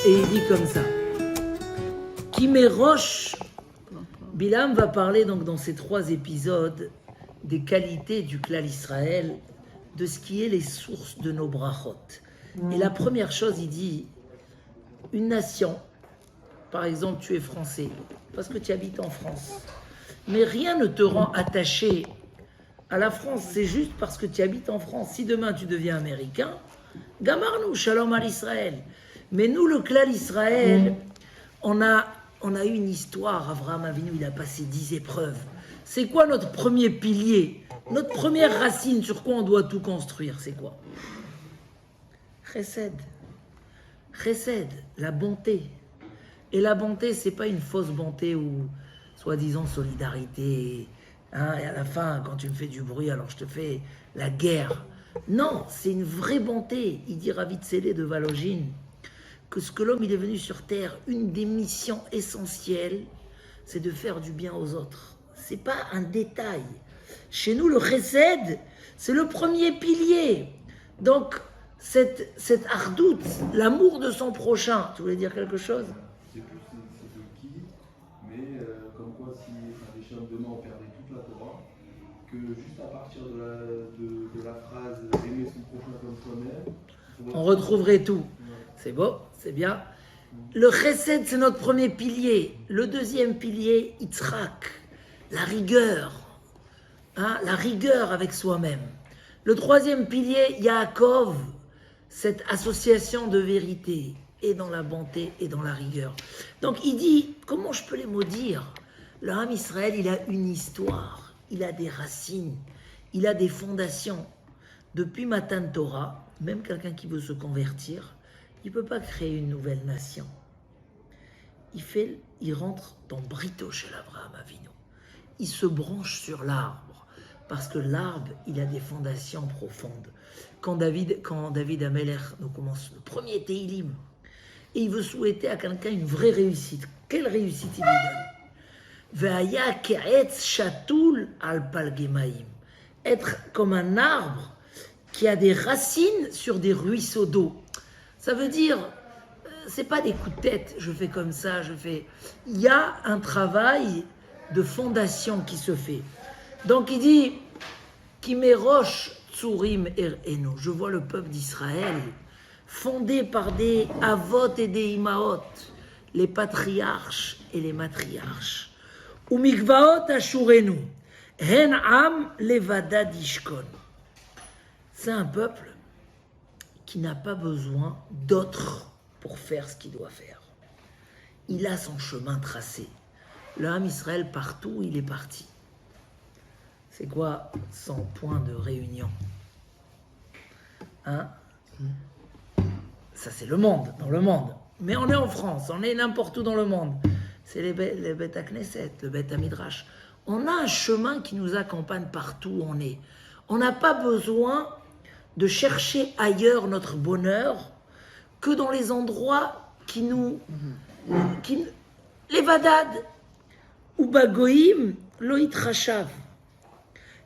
Et il dit comme ça. Kimérosh, Bilam va parler donc dans ces 3 épisodes des qualités du clan Israël, de ce qui est les sources de nos brachot. Et la première chose, il dit, une nation, par exemple, tu es français, parce que tu habites en France, mais rien ne te rend attaché à la France, c'est juste parce que tu habites en France. Si demain tu deviens américain, gamarnou, shalom à l'Israël. Mais nous, le clan Israël, on a eu une histoire. Avraham Avinu, il a passé 10 épreuves. C'est quoi notre premier pilier? Notre première racine, sur quoi on doit tout construire, c'est quoi? Chesed. Chesed, la bonté. Et la bonté, c'est pas une fausse bonté ou soi-disant solidarité. Hein, et à la fin, quand tu me fais du bruit, alors je te fais la guerre. Non, c'est une vraie bonté. Il dit Ravi Tzélé de Valogine que ce que l'homme il est venu sur terre, une des missions essentielles, c'est de faire du bien aux autres. C'est pas un détail. Chez nous, le chesed, c'est le premier pilier. Donc, cette ardoute, l'amour de son prochain, tu voulais dire quelque chose? C'est plus c'est de qui, mais comme quoi si les chefs demain ont perdu toute la Torah, que juste à partir de la phrase aimer son prochain comme soi-même, on retrouverait tout. C'est beau, c'est bien. Le chesed, c'est notre premier pilier. Le deuxième pilier, Yitzhak, la rigueur. Hein, la rigueur avec soi-même. Le troisième pilier, Yaakov, cette association de vérité, et dans la bonté et dans la rigueur. Donc il dit, comment je peux les maudire? Le Ham Israël, il a une histoire, il a des racines, il a des fondations. Depuis Matan Torah, même quelqu'un qui veut se convertir, il ne peut pas créer une nouvelle nation. Il rentre dans Brito chez l'Abraham Avinu. Il se branche sur l'arbre, parce que l'arbre, il a des fondations profondes. Quand David Ameler nous commence le premier Teilim, et il veut souhaiter à quelqu'un une vraie réussite. Quelle réussite il lui donne? Ve'aya ke'etz shatoul al palgemaim. Être comme un arbre qui a des racines sur des ruisseaux d'eau. Ça veut dire, c'est pas des coups de tête, je fais comme ça, il y a un travail de fondation qui se fait. Donc il dit, Kimérosh tsurim eno. Je vois le peuple d'Israël fondé par des avot et des imaot, les patriarches et les matriarches. Ou mikvaot ashurenu, hen am levada dishkon. C'est un peuple qui n'a pas besoin d'autres pour faire ce qu'il doit faire. Il a son chemin tracé. Le Ham Israël, partout où il est parti. C'est quoi son point de réunion? Hein? Ça, c'est le monde, dans le monde. Mais on est en France, on est n'importe où dans le monde. C'est les Beth Knesset, le Beth Midrash. On a un chemin qui nous accompagne partout où on est. On n'a pas besoin de chercher ailleurs notre bonheur que dans les endroits qui nous... les vadad, ou bagoïm, loït rachav.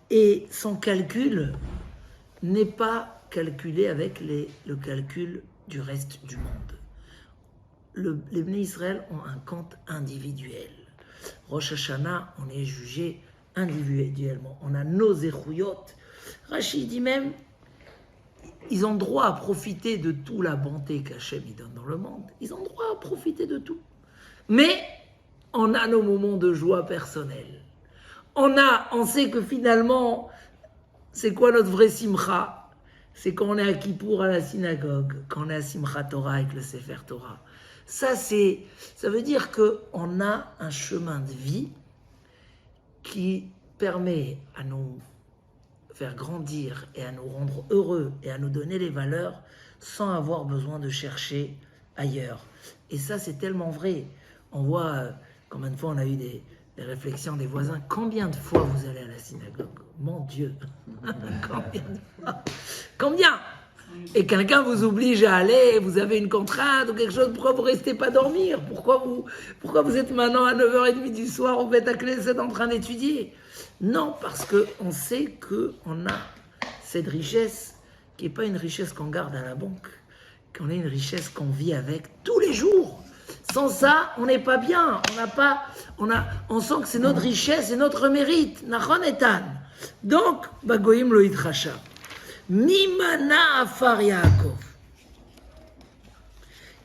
Et son calcul n'est pas calculé avec le calcul du reste du monde. Les Bnei Israël ont un compte individuel. Rosh Hashanah, on est jugé individuellement. On a nos échouyot. Rachid dit même, ils ont droit à profiter de toute la bonté qu'Hachem donne dans le monde. Ils ont droit à profiter de tout. Mais on a nos moments de joie personnelle. On sait que finalement, c'est quoi notre vrai simcha? C'est quand on est à Kippour à la synagogue, quand on est à Simchat Torah avec le Sefer Torah. Ça veut dire qu'on a un chemin de vie qui permet à nous faire grandir et à nous rendre heureux et à nous donner les valeurs sans avoir besoin de chercher ailleurs. Et ça, c'est tellement vrai. On voit combien de fois on a eu des réflexions des voisins. Combien de fois vous allez à la synagogue? Mon Dieu. Combien de fois? Combien? Et quelqu'un vous oblige à aller, vous avez une contrainte ou quelque chose, pourquoi vous ne restez pas dormir? Pourquoi vous êtes maintenant à 9h30 du soir au Beth Knesset en train d'étudier? Non, parce qu'on sait qu'on a cette richesse qui n'est pas une richesse qu'on garde à la banque, qu'on ait une richesse qu'on vit avec tous les jours. Sans ça, on n'est pas bien. On sent que c'est notre richesse et notre mérite. Nachon etan. Donc, Bagoïm lo itracha. Mimana afar Yaakov.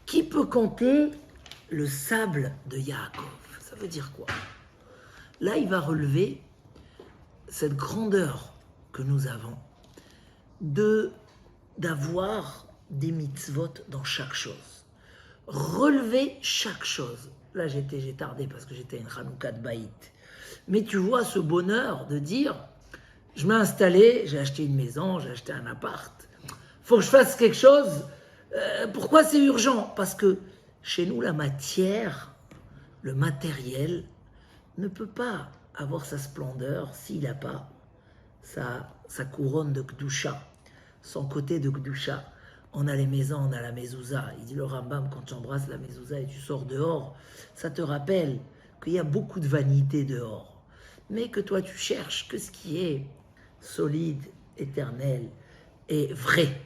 Qui peut compter le sable de Yaakov? Ça veut dire quoi? Là, il va relever cette grandeur que nous avons d'avoir des mitzvot dans chaque chose. Relever chaque chose. Là, j'ai tardé parce que j'étais à une Hanouka de Baït. Mais tu vois ce bonheur de dire, je m'ai installé, j'ai acheté une maison, j'ai acheté un appart. Faut que je fasse quelque chose. Pourquoi c'est urgent? Parce que chez nous, la matière, le matériel, ne peut pas avoir sa splendeur s'il n'a pas sa couronne de Kedusha, son côté de Kedusha. On a les maisons, on a la mezouza. Il dit le Rambam, quand tu embrasses la mezouza et tu sors dehors, ça te rappelle qu'il y a beaucoup de vanité dehors. Mais que toi, tu cherches que ce qui est solide, éternel et vrai.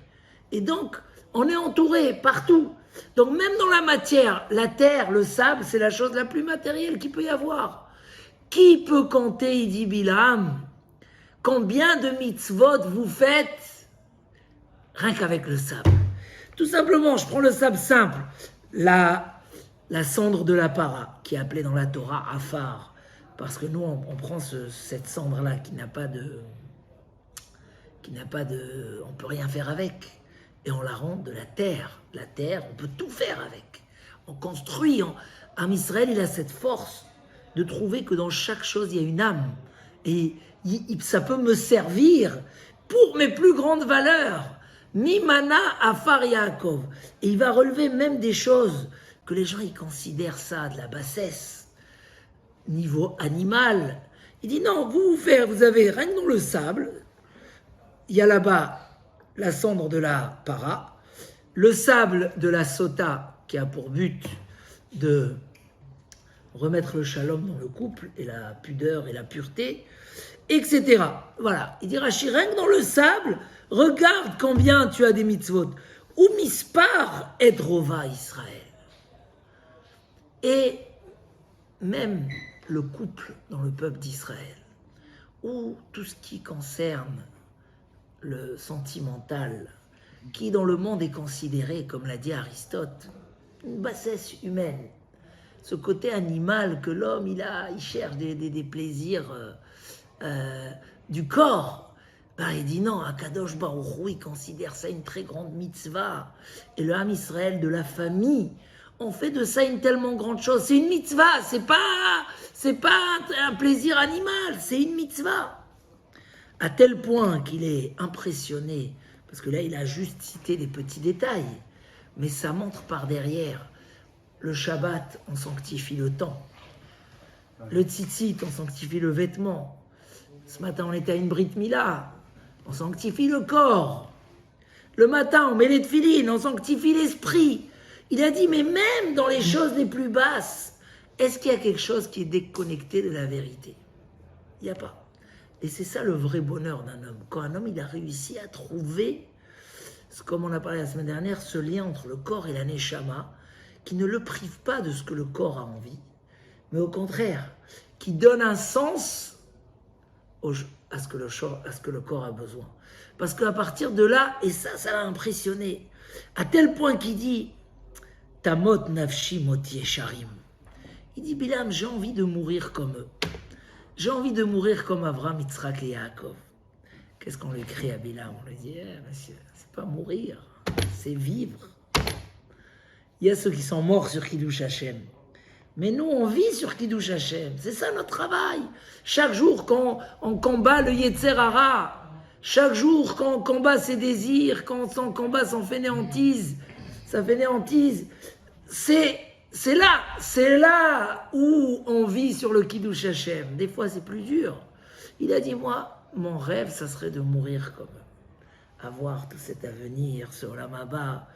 Et donc, on est entouré partout. Donc, même dans la matière, la terre, le sable, c'est la chose la plus matérielle qu'il peut y avoir. Qui peut compter, il dit Bilam, combien de mitzvot vous faites rien qu'avec le sable? Tout simplement, je prends le sable simple, la cendre de la para, qui est appelée dans la Torah Afar, parce que nous, on prend cette cendre-là qui n'a pas de... on peut rien faire avec, et on la rend de la terre. La terre, on peut tout faire avec. On construit. Am Israël, il a cette force de trouver que dans chaque chose, il y a une âme. Et ça peut me servir pour mes plus grandes valeurs. Mimana afar Yaakov. Et il va relever même des choses que les gens, ils considèrent ça de la bassesse. Niveau animal. Il dit non, vous avez rien que dans le sable. Il y a là-bas la cendre de la para, le sable de la sota qui a pour but de remettre le shalom dans le couple et la pudeur et la pureté, etc. Voilà. Il dit Rashi, rien que dans le sable, regarde combien tu as des mitzvot. Ou mispar et rova Israël. Et même le couple dans le peuple d'Israël, ou tout ce qui concerne le sentimental, qui dans le monde est considéré, comme l'a dit Aristote, une bassesse humaine. Ce côté animal que l'homme, il cherche des plaisirs du corps. Ben, il dit non, Akadosh Baruch Hu, il considère ça une très grande mitzvah. Et le Ham Israël de la famille, on fait de ça une tellement grande chose. C'est une mitzvah, c'est pas un plaisir animal, c'est une mitzvah. À tel point qu'il est impressionné, parce que là, il a juste cité des petits détails, mais ça montre par derrière. Le Shabbat, on sanctifie le temps. Le tzitzit, on sanctifie le vêtement. Ce matin, on était à une Brit Mila, on sanctifie le corps. Le matin, on met les tefilines, on sanctifie l'esprit. Il a dit, mais même dans les choses les plus basses, est-ce qu'il y a quelque chose qui est déconnecté de la vérité? Il n'y a pas. Et c'est ça le vrai bonheur d'un homme. Quand un homme, il a réussi à trouver, comme on a parlé la semaine dernière, ce lien entre le corps et la neshama, qui ne le prive pas de ce que le corps a envie, mais au contraire, qui donne un sens à ce que le corps a besoin. Parce qu'à partir de là, et ça l'a impressionné, à tel point qu'il dit « Tamot nafshi moti esharim ». Il dit « Bilam, j'ai envie de mourir comme eux. J'ai envie de mourir comme Avraham, Yitzhak et Yaakov. » Qu'est-ce qu'on lui crie à Bilam? On lui dit monsieur, c'est pas mourir, c'est vivre. Il y a ceux qui sont morts sur Kiddush Hashem. Mais nous, on vit sur Kiddush Hashem. C'est ça notre travail. Chaque jour, quand on combat le Yetzer Hara, chaque jour, quand on combat ses désirs, quand on combat son fainéantise, sa fainéantise, c'est là où on vit sur le Kiddush Hashem. Des fois, c'est plus dur. Il a dit, moi, mon rêve, ça serait de mourir comme eux. Avoir tout cet avenir sur la Maba.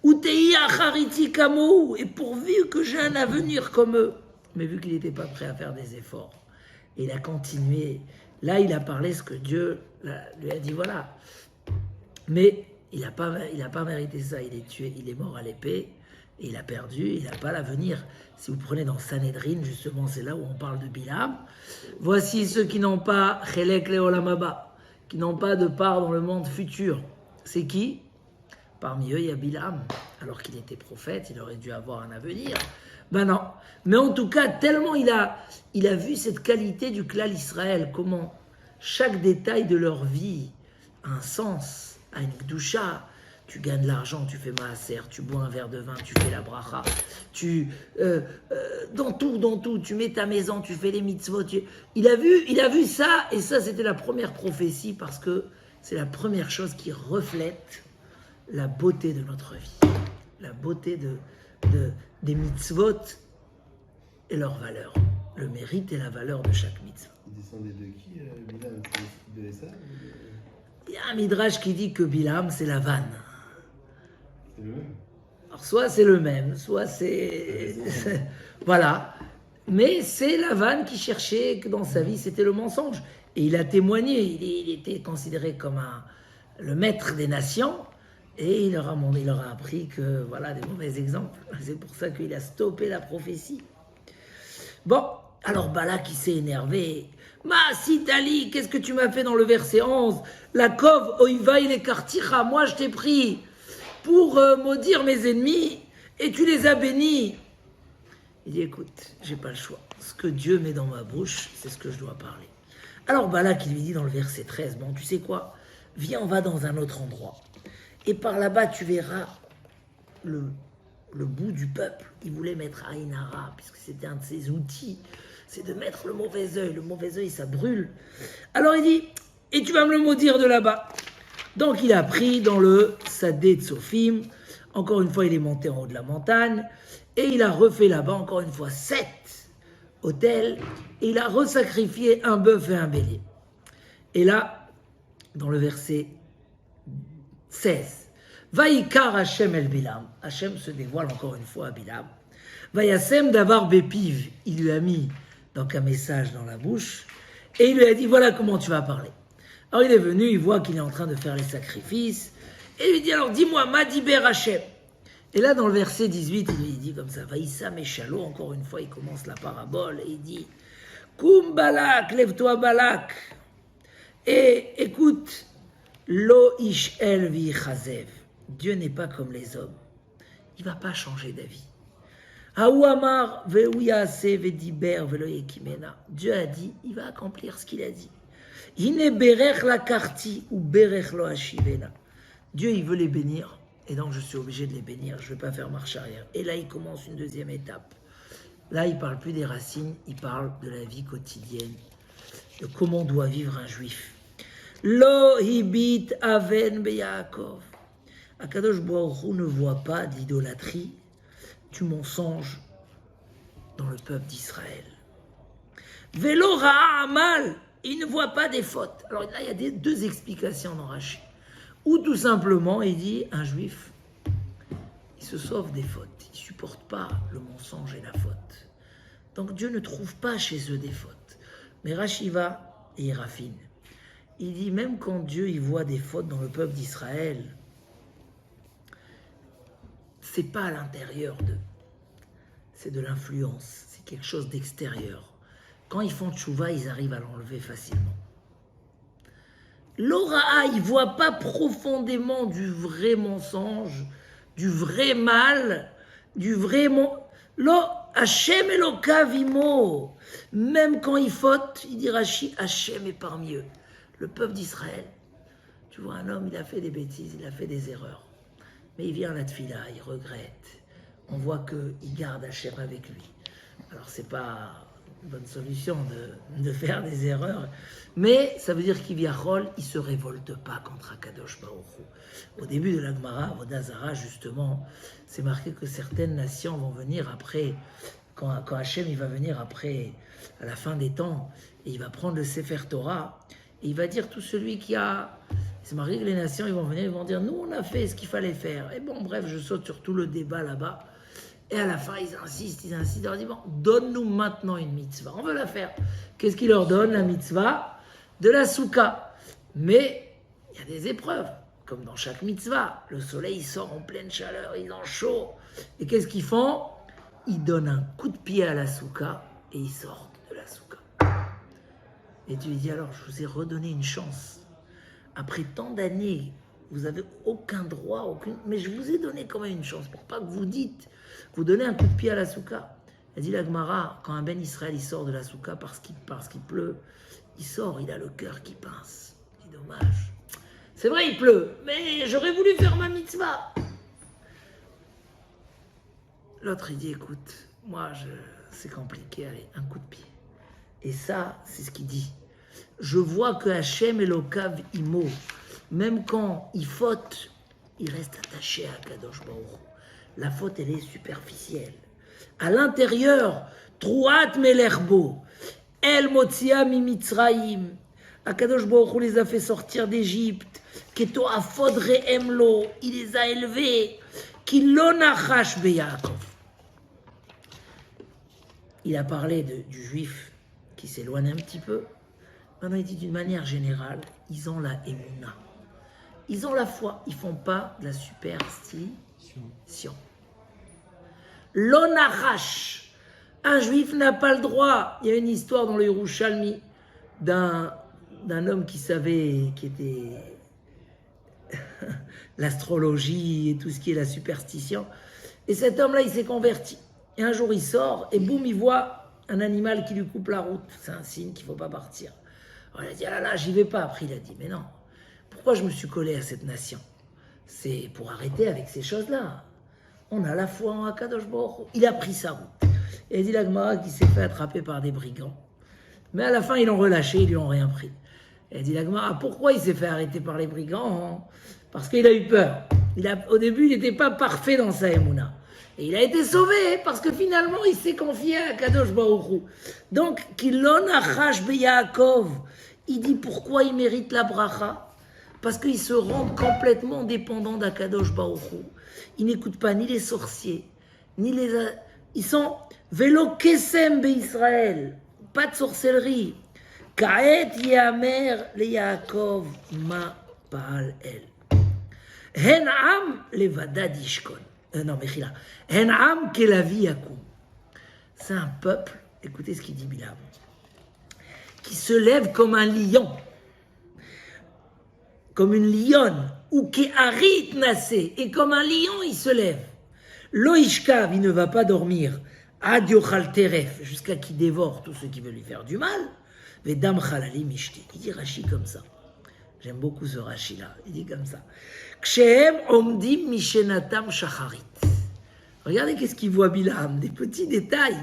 Et pourvu que j'ai un avenir comme eux. Mais vu qu'il n'était pas prêt à faire des efforts, il a continué. Là, il a parlé ce que Dieu lui a dit, voilà. Mais Il n'a pas mérité ça. Il est tué, il est mort à l'épée. Et il a perdu, il n'a pas l'avenir. Si vous prenez dans Sanhedrin, justement, c'est là où on parle de Bilam. Voici ceux qui n'ont pas Chelek Leolam Haba, qui n'ont pas de part dans le monde futur. C'est qui? Parmi eux, il y a Bilam. Alors qu'il était prophète, il aurait dû avoir un avenir. Ben non. Mais en tout cas, tellement il a vu cette qualité du Klal Israël, comment chaque détail de leur vie a un sens, a une Gdusha. Tu gagnes de l'argent, tu fais maaser, tu bois un verre de vin, tu fais la bracha, dans tout, tu mets ta maison, tu fais les mitzvot. Il a vu ça, et ça c'était la première prophétie, parce que c'est la première chose qui reflète la beauté de notre vie, la beauté des mitzvot et leur valeur, le mérite et la valeur de chaque mitzvah. Il descendait de qui, Bilam? De Esav? Il y a un midrash qui dit que Bilam c'est la vanne. C'est le même. Alors soit c'est le même, soit c'est... voilà. Mais c'est Lavan qui cherchait que dans sa vie c'était le mensonge. Et il a témoigné, il était considéré comme le maître des nations. Et il leur a appris que voilà des mauvais exemples. C'est pour ça qu'il a stoppé la prophétie. Bon, alors Balak il s'est énervé. Sitali, qu'est-ce que tu m'as fait dans le verset 11? La kov oiva il est kartira, moi je t'ai pris pour maudire mes ennemis, et tu les as bénis. Il dit, écoute, j'ai pas le choix. Ce que Dieu met dans ma bouche, c'est ce que je dois parler. Alors Balak, il lui dit dans le verset 13, bon, tu sais quoi? Viens, on va dans un autre endroit. Et par là-bas, tu verras le bout du peuple. Il voulait mettre Aïnara, puisque c'était un de ses outils. C'est de mettre le mauvais œil. Le mauvais œil, ça brûle. Alors il dit, et tu vas me le maudire de là-bas. Donc il a pris dans le Sadé de Sophim, encore une fois il est monté en haut de la montagne, et il a refait là-bas encore une fois 7 autels, et il a resacrifié un bœuf et un bélier. Et là, dans le verset 16, Vaïkar Hashem el Bilam, Hashem se dévoile encore une fois à Bilam, Vaïasem d'avar bépiv, il lui a mis donc un message dans la bouche, et il lui a dit voilà comment tu vas parler. Alors il est venu, il voit qu'il est en train de faire les sacrifices, et il lui dit alors dis-moi, Madiber Hashem. Et là dans le verset 18, il lui dit comme ça, Vaïssa Meshalo, encore une fois il commence la parabole, et il dit, Koum Balak, lève-toi Balak, et écoute, Lo ish el vi chazev, Dieu n'est pas comme les hommes, il ne va pas changer d'avis. Haouamar veouyase vediber velo yekimena, Dieu a dit, il va accomplir ce qu'il a dit. Dieu, il veut les bénir, et donc je suis obligé de les bénir, je ne vais pas faire marche arrière. Et là, il commence une deuxième étape. Là, il ne parle plus des racines, il parle de la vie quotidienne, de comment doit vivre un juif. Lo hibit aven beyaakov. Akadosh Baruch Hu ne voit pas d'idolâtrie, du mensonge dans le peuple d'Israël. Velo ra'a amal. Il ne voit pas des fautes. Alors là, il y a deux explications dans Rashi. Ou tout simplement, il dit, un juif, il se sauve des fautes. Il ne supporte pas le mensonge et la faute. Donc Dieu ne trouve pas chez eux des fautes. Mais Rashi va et il raffine. Il dit, même quand Dieu il voit des fautes dans le peuple d'Israël, c'est pas à l'intérieur d'eux. C'est de l'influence. C'est quelque chose d'extérieur. Quand ils font tchouva, ils arrivent à l'enlever facilement. L'ora'a, il ne voit pas profondément du vrai mensonge, du vrai mal, du vrai... Lo Hashem Elokav imo. Même quand il faute, il dit Rashi, Hashem est parmi eux. Le peuple d'Israël, tu vois, un homme, il a fait des bêtises, il a fait des erreurs. Mais il vient à la tefila, il regrette. On voit qu'il garde Hashem avec lui. Alors c'est pas... bonne solution de faire des erreurs, mais ça veut dire qu'Iviachol, il ne se révolte pas contre Akadosh Baruch Hu. Au début de la Gemara, Avodah Zara, justement, c'est marqué que certaines nations vont venir après, quand Hachem il va venir après, à la fin des temps, et il va prendre le Sefer Torah, et il va dire tout celui qui a... C'est marqué que les nations, ils vont venir, ils vont dire, nous on a fait ce qu'il fallait faire. Et bon, bref, je saute sur tout le débat là-bas. Et à la fin, ils insistent, ils leur disent, bon, donne-nous maintenant une mitzvah, on veut la faire. Qu'est-ce qu'ils leur donnent, la mitzvah? De la souka. Mais il y a des épreuves. comme dans chaque mitzvah, le soleil sort en pleine chaleur, il est en chaud. Et qu'est-ce qu'ils font? Ils donnent un coup de pied à la souka et ils sortent de la souka. Et tu lui dis alors, je vous ai redonné une chance. Après tant d'années, vous n'avez aucun droit, mais je vous ai donné quand même une chance pour pas que vous dites, vous donnez un coup de pied à la souka. Elle dit la Gemara, quand un Ben Israël il sort de la souka parce qu'il pleut, il sort, il a le cœur qui pince. C'est dommage. C'est vrai, il pleut, mais j'aurais voulu faire ma mitzvah. L'autre, il dit, écoute, moi, c'est compliqué, allez, un coup de pied. Et ça, c'est ce qu'il dit. Je vois que Hachem Elokav Imo, même quand il faute, il reste attaché à Kadosh Baruch Hu. La faute, elle est superficielle. À l'intérieur, Trouat Melerbo, El Motzia Mimitzraim, Akadosh Baruch Hu les a fait sortir d'Égypte, Keto Afod Re'emlo, il les a élevés, Kilo Nachash Beyaakov. Il a parlé du juif qui s'éloigne un petit peu. Maintenant, il dit d'une manière générale, ils ont la émouna. Ils ont la foi, ils ne font pas de la superstition. L'onachash. Un juif n'a pas le droit. Il y a une histoire dans le Yerushalmi d'un homme qui savait, qui était l'astrologie et tout ce qui est la superstition. Et cet homme-là, il s'est converti. Et un jour, il sort et boum, il voit un animal qui lui coupe la route. C'est un signe qu'il ne faut pas partir. Alors, il a dit, ah là là, j'y vais pas. Après, il a dit, mais non, pourquoi je me suis collé à cette nation? C'est pour arrêter avec ces choses-là. On a la foi en Akadosh Baruch Hu. Il a pris sa route. Et il dit la Gemara qu'il s'est fait attraper par des brigands. Mais à la fin, ils l'ont relâché, ils lui ont rien pris. Et il dit la Gemara, pourquoi il s'est fait arrêter par les brigands? Parce qu'il a eu peur. Au début, il n'était pas parfait dans sa émouna. Et il a été sauvé parce que finalement, il s'est confié à Kadosh Baruch Hu. Donc, Kilon Achash Beyaakov, il dit pourquoi il mérite la bracha? Parce qu'ils se rendent complètement dépendants d'Akadosh Baruch Hu. Ils n'écoutent pas ni les sorciers, ni les... Ils sont Velo Kesem Be'Israël, pas de sorcellerie. Kaet Yamer le Yaakov ma Baal El. Hen Am levada dishkon. Non, Mechila. Hen Am kelavi yakum. C'est un peuple, écoutez ce qu'il dit Bilam, qui se lève comme un lion, comme une lionne, ou qui harit nassé, et comme un lion, il se lève. Loishkav, il ne va pas dormir. Ad yochal teref, jusqu'à qu'il dévore tous ceux qui veulent lui faire du mal. Vedam chalali mishti. Il dit Rashi comme ça. J'aime beaucoup ce Rashi-là. Il dit comme ça. Kshehem omdim mishenatam shacharit. Regardez qu'est-ce qu'il voit Bilam, des petits détails.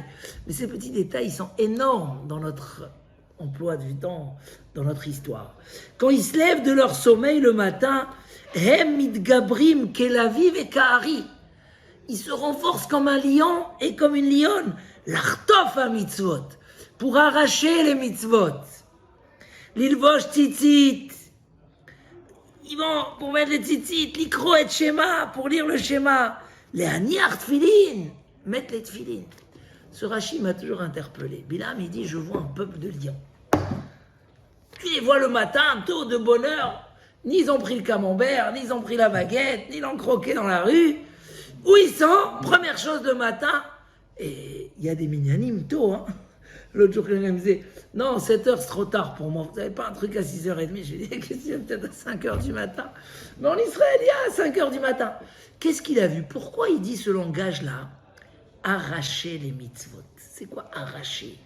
Mais ces petits détails, ils sont énormes dans notre emploi du temps, dans notre histoire. Quand ils se lèvent de leur sommeil le matin, hem mitgabrim kelaviv et kahari. Ils se renforcent comme un lion et comme une lionne. L'artof à mitzvot. Pour arracher les mitzvot. L'ilvosh tzitzit. Ils vont pour mettre les tzitzit, l'ikro et shema, pour lire le shema. Les aniar tfilin, mettre les tfilin. Ce Rashi m'a toujours interpellé. Bilam, il dit, je vois un peuple de lions. Tu les vois le matin, tôt de bonne heure. Ni ils ont pris le camembert, ni ils ont pris la baguette, ni ils l'ont croqué dans la rue. Où ils sont, première chose le matin. Et il y a des minyanim tôt, hein. L'autre jour, quelqu'un me disait, non, 7h, c'est trop tard pour moi. Vous n'avez pas un truc à 6h30? Je lui ai dit, qu'est-ce qu'il y a peut-être à 5h du matin? Mais en Israël, il y a à 5h du matin. Qu'est-ce qu'il a vu? Pourquoi il dit ce langage-là? Arracher les mitzvot. C'est quoi arracher?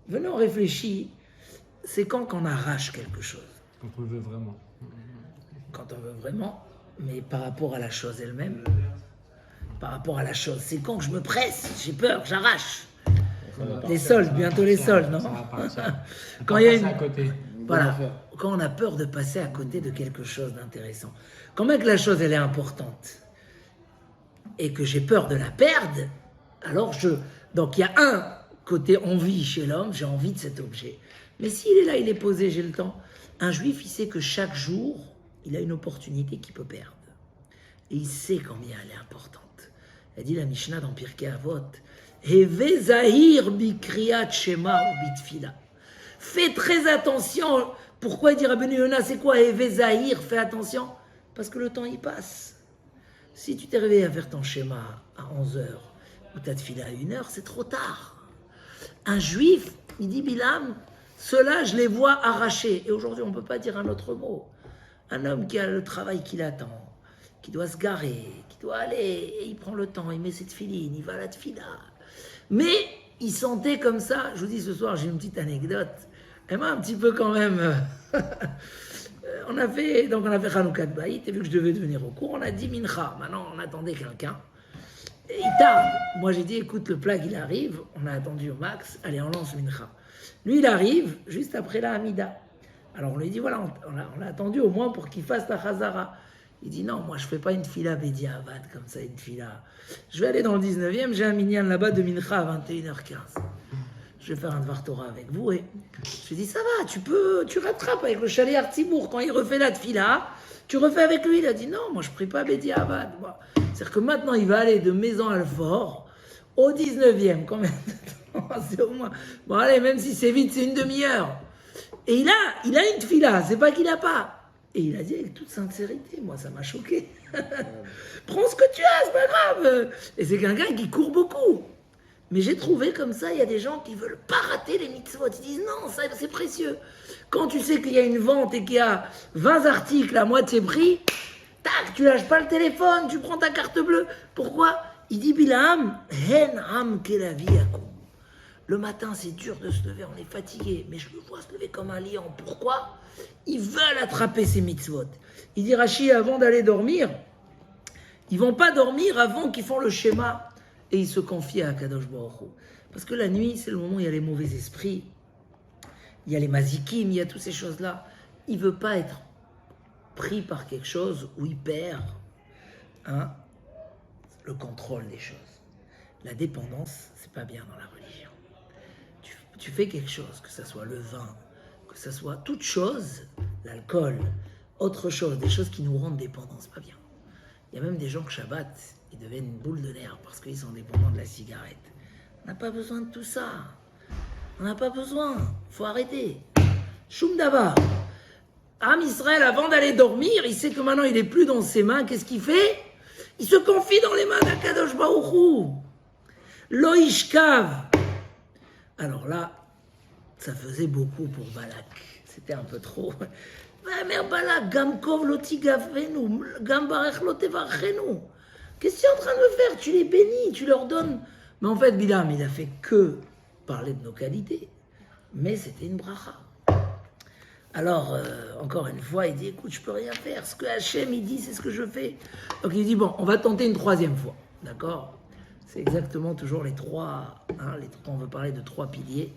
Venez, on réfléchit. C'est quand qu'on arrache quelque chose? Quand on le veut vraiment. Quand on veut vraiment, mais par rapport à la chose elle-même. Par rapport à la chose. C'est quand que je me presse, j'ai peur, j'arrache. Les soldes, bientôt les soldes, non? Quand il y a une... à côté. Voilà, quand on a peur de passer à côté de quelque chose d'intéressant. Quand même que la chose, elle est importante et que j'ai peur de la perdre, alors donc il y a un côté envie chez l'homme, j'ai envie de cet objet. Mais s'il est là, il est posé, j'ai le temps. Un juif, il sait que chaque jour, il a une opportunité qu'il peut perdre. Et il sait combien elle est importante. Elle dit la Mishnah dans Pirkei Avot, Heve zahir bikriyat shema ou bitfila. Fais très attention. Pourquoi dire à Ben Yona, c'est quoi Heve zahir? Fais attention. Parce que le temps, il passe. Si tu t'es réveillé à faire ton schéma à 11h, ou ta tefila à 1h, c'est trop tard. Un juif, il dit Bilam, ceux-là, je les vois arrachés. Et aujourd'hui, on ne peut pas dire un autre mot. Un homme qui a le travail qui l'attend, qui doit se garer, qui doit aller, et il prend le temps, il met ses tefilines, il va à la tefila. Mais il sentait comme ça, je vous dis ce soir, j'ai une petite anecdote. Elle m'a un petit peu quand même... on a fait Hanoukat Baït, et vu que je devais devenir au cours, on a dit Mincha. Maintenant, on attendait quelqu'un. Et il tarde. Moi, j'ai dit, écoute, le plat, il arrive. On a attendu au max. Allez, on lance Mincha. Lui, il arrive juste après la Hamida. Alors, on lui dit, voilà, on a attendu au moins pour qu'il fasse la Chazara. Il dit, non, moi, je ne fais pas une fila Bediavad comme ça, une fila. Je vais aller dans le 19e, j'ai un minyan là-bas de Mincha à 21h15. Je vais faire un Dvar Torah avec vous. Et je lui dis, ça va, tu rattrapes avec le chalet Artibourg. Quand il refait la tefila, tu refais avec lui. Il a dit, non, moi je ne prie pas Bedi Avad. C'est-à-dire que maintenant, il va aller de Maison Alfort au 19e. Combien de temps? C'est au moins... Bon, allez, même si c'est vite, c'est une demi-heure. Et il a une tefila, c'est pas qu'il n'a pas. Et il a dit avec toute sincérité, moi ça m'a choqué. Prends ce que tu as, c'est pas grave. Et c'est quelqu'un qui court beaucoup. Mais j'ai trouvé comme ça, il y a des gens qui ne veulent pas rater les mitzvot. Ils disent non, ça c'est précieux. Quand tu sais qu'il y a une vente et qu'il y a 20 articles à moitié prix, tac, tu lâches pas le téléphone, tu prends ta carte bleue. Pourquoi? Il dit Bilam, hen am kelaviakum. Le matin, c'est dur de se lever, on est fatigué. Mais je le vois se lever comme un lion. Pourquoi? Ils veulent attraper ces mitzvot. Il dit Rashi, avant d'aller dormir, ils ne vont pas dormir avant qu'ils font le schéma. Et il se confie à Kadosh Baruch Hu. Parce que la nuit, c'est le moment où il y a les mauvais esprits, il y a les mazikim, il y a toutes ces choses-là. Il ne veut pas être pris par quelque chose où il perd le contrôle des choses. La dépendance, c'est pas bien dans la religion. Tu fais quelque chose, que ce soit le vin, que ce soit toute chose, l'alcool, autre chose, des choses qui nous rendent dépendants, c'est pas bien. Il y a même des gens que Shabbat, ils deviennent une boule de nerfs parce qu'ils sont dépendants de la cigarette. On n'a pas besoin de tout ça. On n'a pas besoin. Il faut arrêter. Shum Davar. Am Israël, avant d'aller dormir, il sait que maintenant il n'est plus dans ses mains. Qu'est-ce qu'il fait? Il se confie dans les mains d'Akadosh Baruch Hu. Lo ishkav. Alors là, ça faisait beaucoup pour Balak. C'était un peu trop. Mais Balak, gam kov lo tigavenu, gam barech lo tevarchenu. Qu'est-ce que tu es en train de faire? Tu les bénis, tu leur donnes. Mais en fait, Bilam, il a fait que parler de nos qualités. Mais c'était une bracha. Alors, encore une fois, il dit, écoute, je peux rien faire. Ce que Hachem, il dit, c'est ce que je fais. Donc il dit, bon, on va tenter une troisième fois. D'accord? C'est exactement toujours les trois, on veut parler de trois piliers.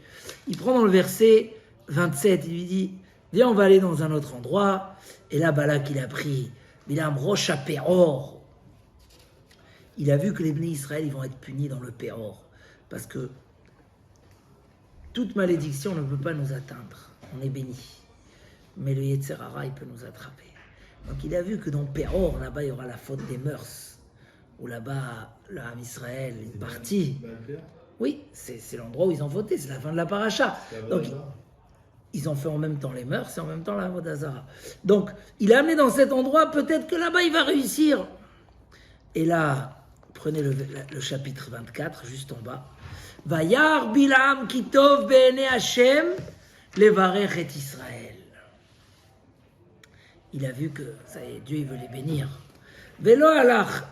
Il prend dans le verset 27, il lui dit, viens, on va aller dans un autre endroit. Et là, Balak, il a pris Bilam Rosh HaPeor. Il a vu que les Bnei Israël, ils vont être punis dans le Péor. Parce que toute malédiction ne peut pas nous atteindre. On est béni. Mais le Yetzer Hara, il peut nous attraper. Donc il a vu que dans Péor, là-bas, il y aura la faute des mœurs. Où là-bas, le Ham Israël, une partie... Oui, c'est l'endroit où ils ont voté. C'est la fin de la paracha. Donc ils ont fait en même temps les mœurs et en même temps la Vodazara. Donc il a amené dans cet endroit, peut-être que là-bas, il va réussir. Et là... Prenez le chapitre 24, juste en bas. Vayar Bilam kitov be'ene Hashem levarech et Israël. Il a vu que ça y est, Dieu il veut les bénir. Velo alach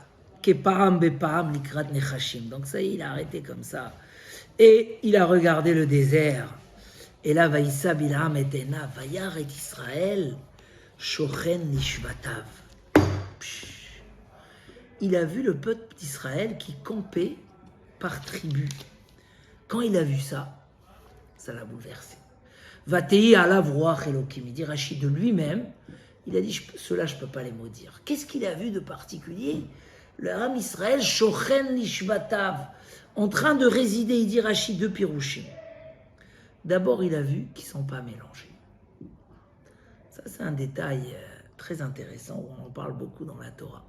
keparam beparam likrat nechashim. Donc ça y est, il a arrêté comme ça. Et il a regardé le désert. Et là, Vaïssa Bilam et Ena, Vayar et Israël, shochen nishvatav. Il a vu le peuple d'Israël qui campait par tribu. Quand il a vu ça, ça l'a bouleversé. Vatei alav roach Elokim. Il dit Rachid de lui-même, il a dit ceux-là je ne peux pas les maudire. Qu'est-ce qu'il a vu de particulier? Le Ham Israël, shochen lishvatav, en train de résider, il dit Rachid de Pirouchim. D'abord, il a vu qu'ils ne sont pas mélangés. Ça, c'est un détail très intéressant où on en parle beaucoup dans la Torah.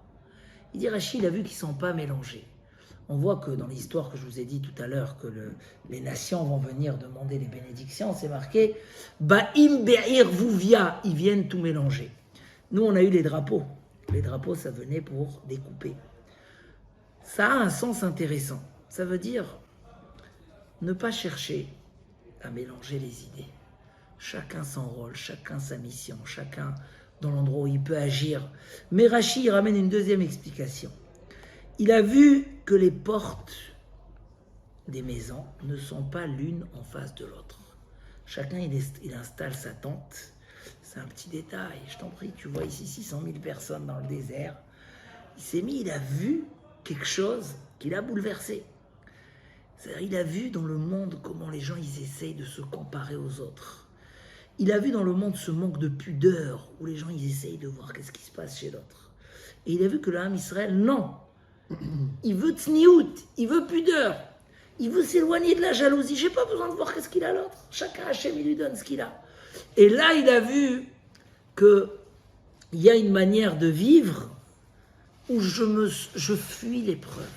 Il dit Rachid, il a vu qu'ils ne sont pas mélangés. On voit que dans l'histoire que je vous ai dit tout à l'heure, que les nations vont venir demander les bénédictions, c'est marqué Ba'im be'ir vuvia, ils viennent tout mélanger. Nous, on a eu les drapeaux. Les drapeaux, ça venait pour découper. Ça a un sens intéressant. Ça veut dire ne pas chercher à mélanger les idées. Chacun son rôle, chacun sa mission, chacun dans l'endroit où il peut agir. Mais Rashi ramène une deuxième explication. Il a vu que les portes des maisons ne sont pas l'une en face de l'autre. Chacun, il installe sa tente. C'est un petit détail. Je t'en prie, tu vois ici 600 000 personnes dans le désert. Il a vu quelque chose qui l'a bouleversé. C'est-à-dire, il a vu dans le monde comment les gens, ils essayent de se comparer aux autres. Il a vu dans le monde ce manque de pudeur, où les gens, ils essayent de voir qu'est-ce qui se passe chez l'autre. Et il a vu que le Ham Israël, non. Il veut tsniout, il veut pudeur. Il veut s'éloigner de la jalousie. J'ai pas besoin de voir qu'est-ce qu'il a l'autre. Chacun, Hachem, il lui donne ce qu'il a. Et là, il a vu qu'il y a une manière de vivre où je fuis l'épreuve.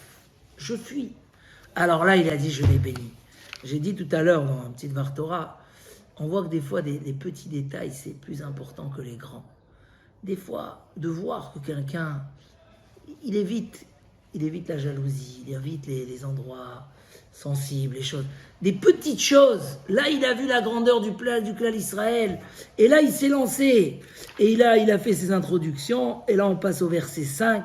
Je fuis. Alors là, il a dit, je l'ai béni. J'ai dit tout à l'heure dans un petit Dvar Torah, on voit que des fois, des petits détails, c'est plus important que les grands. Des fois, de voir que quelqu'un, il évite la jalousie, il évite les endroits sensibles, les choses. Des petites choses. Là, il a vu la grandeur du clan Israël. Et là, il s'est lancé. Et il a fait ses introductions. Et là, on passe au verset 5.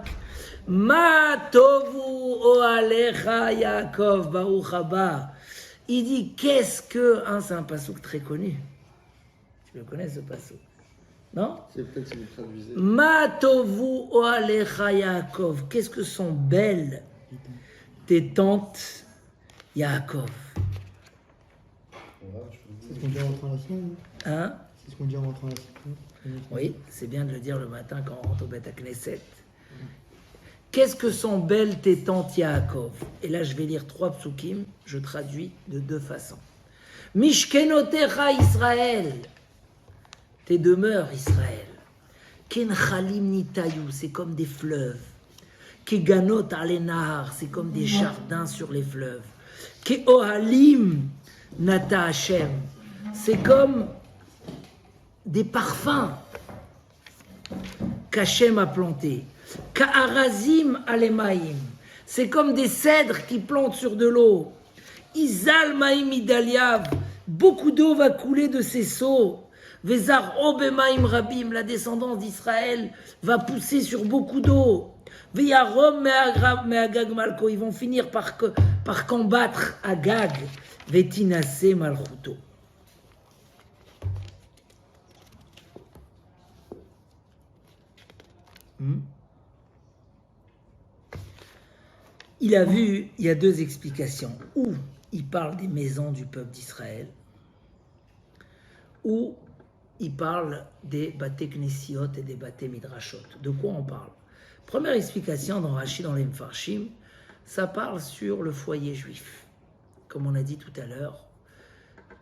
Ma tovu oalecha Yaakov baruch haba. Il dit, qu'est-ce que... c'est un passouk très connu. Tu le connais, ce passouk? Non? C'est peut-être si vous traduisez. Ma tovu oalecha Yaakov. Qu'est-ce que sont belles tes tentes Yaakov. C'est ce qu'on dit en rentrant à la semaine. Hein? C'est ce qu'on dit en rentrant à la semaine. Oui, c'est bien de le dire le matin quand on rentre au Beth Knesset. Qu'est-ce que sont belles tes tentes Yaakov? Et là, je vais lire 3 psukim, je traduis de 2 façons. Mishkenotecha Israël, tes demeures Israël. Kenchalim nitayu, c'est comme des fleuves. Keganot alenahar, c'est comme des jardins sur les fleuves. Keohalim nata Hashem, c'est comme des parfums qu'Hachem a plantés. Ka'arazim alemaim, c'est comme des cèdres qui plantent sur de l'eau. Izal maim idaliav, beaucoup d'eau va couler de ces seaux. Vezar obemaim rabim, la descendance d'Israël va pousser sur beaucoup d'eau. Veyarom me'agag malko, ils vont finir par combattre Agag. Vetinase malchuto. Il a vu, il y a 2 explications. Ou il parle des maisons du peuple d'Israël, ou il parle des Baté Knessiot et des Baté Midrashot. De quoi on parle? Première explication dans Rashi, dans les Mfarshim, ça parle sur le foyer juif. Comme on a dit tout à l'heure,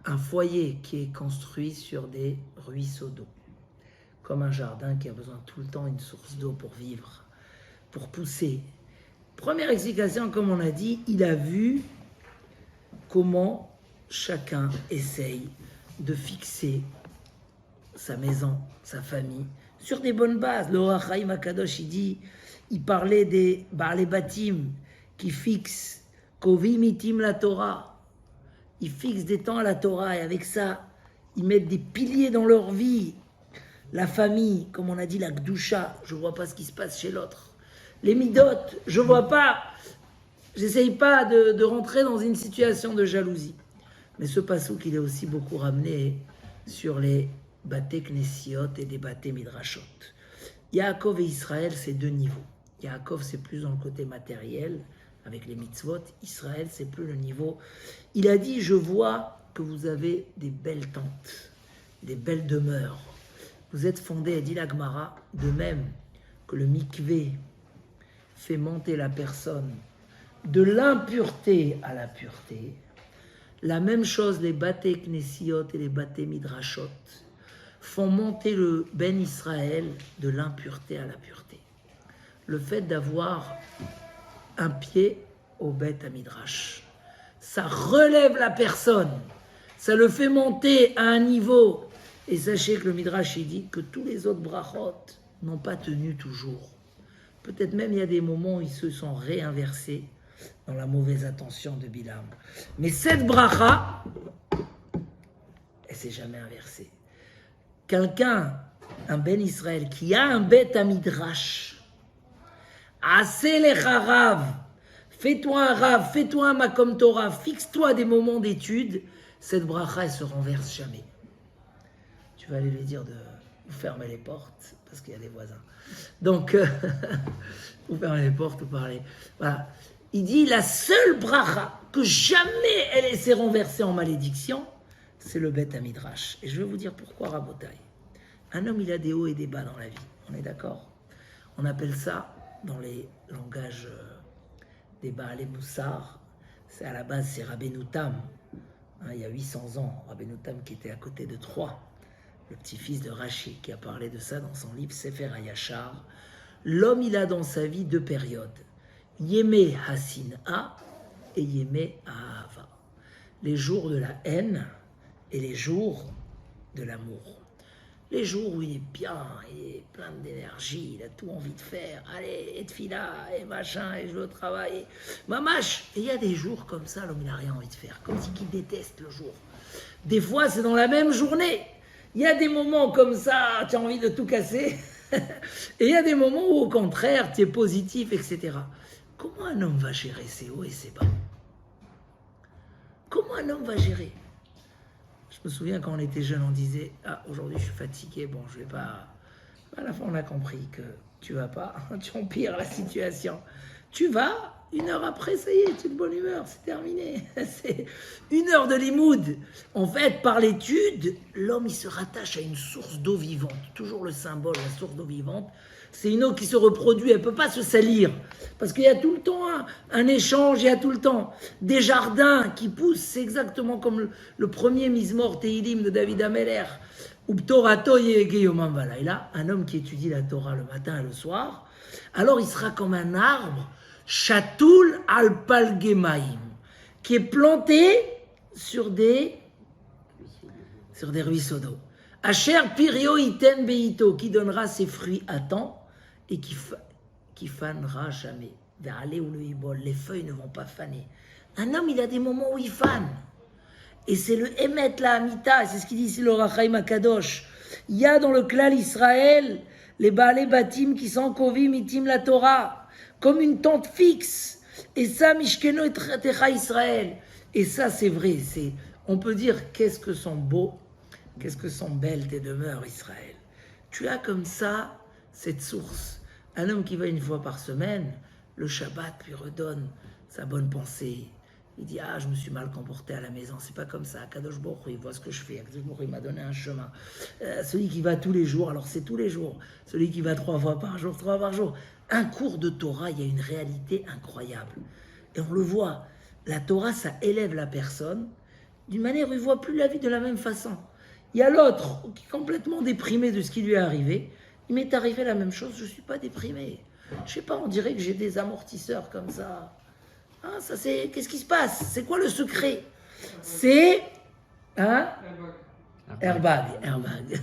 un foyer qui est construit sur des ruisseaux d'eau. Comme un jardin qui a besoin tout le temps d'une source d'eau pour vivre, pour pousser. Première explication, comme on a dit, il a vu comment chacun essaye de fixer sa maison, sa famille, sur des bonnes bases. Le Or HaChaim HaKadosh, il parlait des Baalei Batim qui fixent Kovim Itim la Torah. Ils fixent des temps à la Torah et avec ça, ils mettent des piliers dans leur vie. La famille, comme on a dit, la Gdusha, je ne vois pas ce qui se passe chez l'autre. Les Midot, je ne vois pas, j'essaye pas de rentrer dans une situation de jalousie. Mais ce passouk, il est aussi beaucoup ramené sur les Baté Knessiot et des Baté Midrashot. Yaakov et Israël, c'est 2 niveaux. Yaakov, c'est plus dans le côté matériel, avec les mitzvot. Israël, c'est plus le niveau. Il a dit, je vois que vous avez des belles tentes, des belles demeures. Vous êtes fondés, dit la Gemara, de même que le mikvé fait monter la personne de l'impureté à la pureté. La même chose, les Baté Knessiot et les Baté Midrashot font monter le Ben Israël de l'impureté à la pureté. Le fait d'avoir un pied au Bet Midrash, ça relève la personne, ça le fait monter à un niveau. Et sachez que le Midrash il dit que tous les autres brachot n'ont pas tenu toujours. Peut-être même il y a des moments où ils se sont réinversés dans la mauvaise attention de Bilam. Mais cette bracha, elle s'est jamais inversée. Quelqu'un, un Ben Israël, qui a un Bet Amidrash, Aseh lecha rav, fais-toi un rav, fais-toi un makom Torah, fixe-toi des moments d'étude, cette bracha, elle se renverse jamais. Tu vas aller lui dire de vous fermer les portes, parce qu'il y a des voisins. Donc, vous fermez les portes, vous parlez. Voilà. Il dit, la seule bracha que jamais elle s'est renversée en malédiction, c'est le Bet Amidrash. Et je vais vous dire pourquoi, Rabotai. Un homme, il a des hauts et des bas dans la vie. On est d'accord? On appelle ça, dans les langages des Baalei Moussar, c'est à la base, c'est Rabbeinu Tam. Il y a 800 ans, Rabbeinu Tam qui était à côté de Troyes, le petit-fils de Rashi, qui a parlé de ça dans son livre Sefer HaYashar. L'homme, il a dans sa vie deux périodes. Yemé Hasin'a et Yemé Ahava. Les jours de la haine et les jours de l'amour. Les jours où il est bien, il est plein d'énergie, il a tout envie de faire. Allez, et tfila, et machin, et je veux travailler. Mamache. Et il y a des jours comme ça, l'homme, il n'a rien envie de faire. Comme si il déteste le jour. Des fois, c'est dans la même journée. Il y a des moments comme ça, tu as envie de tout casser. Et il y a des moments où, au contraire, tu es positif, etc. Comment un homme va gérer ses hauts et ses bas? Comment un homme va gérer? Je me souviens quand on était jeune, on disait « Ah, aujourd'hui je suis fatigué, bon, je vais pas... » À la fin, on a compris que tu vas pas, tu empires la situation. Tu vas, une heure après, ça y est, tu es de bonne humeur, c'est terminé. C'est une heure de limoud. En fait, par l'étude, l'homme, il se rattache à une source d'eau vivante. Toujours le symbole, la source d'eau vivante. C'est une eau qui se reproduit, elle ne peut pas se salir. Parce qu'il y a tout le temps un échange, il y a tout le temps des jardins qui poussent. C'est exactement comme le premier Mizmor Tehilim de David Ameller. Uptorato yegeyomam valayla. Un homme qui étudie la Torah le matin et le soir, alors il sera comme un arbre, Shatoul al palgemaim, qui est planté sur des ruisseaux d'eau. Asher pirio iten beito, qui donnera ses fruits à temps et qui fanera jamais. Vers aller où le hibol, les feuilles ne vont pas faner. Un homme, il a des moments où il fane. Et c'est le Emet la Amita, c'est ce qu'il dit ici le Rachaim Akadosh. Il y a dans le clan Israël les Baalei Batim qui sont kovim itim la Torah, comme une tente fixe. Et ça, Mishkeno et Techa Israël. Et ça, c'est vrai. On peut dire, qu'est-ce que sont beaux, qu'est-ce que sont belles tes demeures, Israël. Tu as comme ça cette source. Un homme qui va une fois par semaine, le Shabbat lui redonne sa bonne pensée. Il dit, ah, je me suis mal comporté à la maison, c'est pas comme ça. Kadosh Baruch Hu, il voit ce que je fais. Kadosh Baruch Hu, il m'a donné un chemin. Celui qui va tous les jours, alors c'est tous les jours. Celui qui va 3 fois par jour, 3 par jour. Un cours de Torah, il y a une réalité incroyable. Et on le voit, la Torah, ça élève la personne d'une manière où il ne voit plus la vie de la même façon. Il y a l'autre qui est complètement déprimé de ce qui lui est arrivé. Il m'est arrivé la même chose, je ne suis pas déprimé. Je sais pas, on dirait que j'ai des amortisseurs comme ça. Ah, ça c'est... Qu'est-ce qui se passe? C'est quoi le secret? C'est... Hein? Airbag.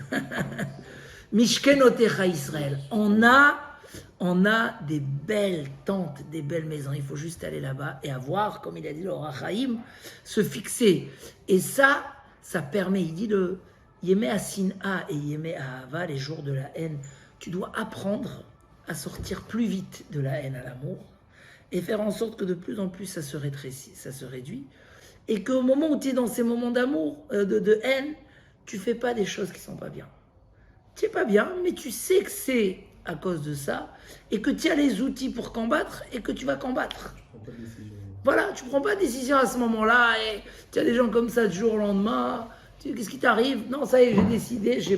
Mishkenotecha Israël. On a des belles tentes, des belles maisons. Il faut juste aller là-bas et avoir, comme il a dit le Rachaim, se fixer. Et ça permet, il dit le Yemé Hasin'a et Yemé Ahava, les jours de la haine. Tu dois apprendre à sortir plus vite de la haine à l'amour et faire en sorte que de plus en plus ça se rétrécit, ça se réduit. Et qu'au moment où tu es dans ces moments d'amour, de haine, tu fais pas des choses qui sont pas bien. Tu es pas bien, mais tu sais que c'est à cause de ça, et que tu as les outils pour combattre, et que tu vas combattre. Je prends pas de décision. Voilà, tu prends pas de décision à ce moment-là, et tu as des gens comme ça du jour au lendemain, qu'est-ce qui t'arrive? Non, ça y est, j'ai décidé, je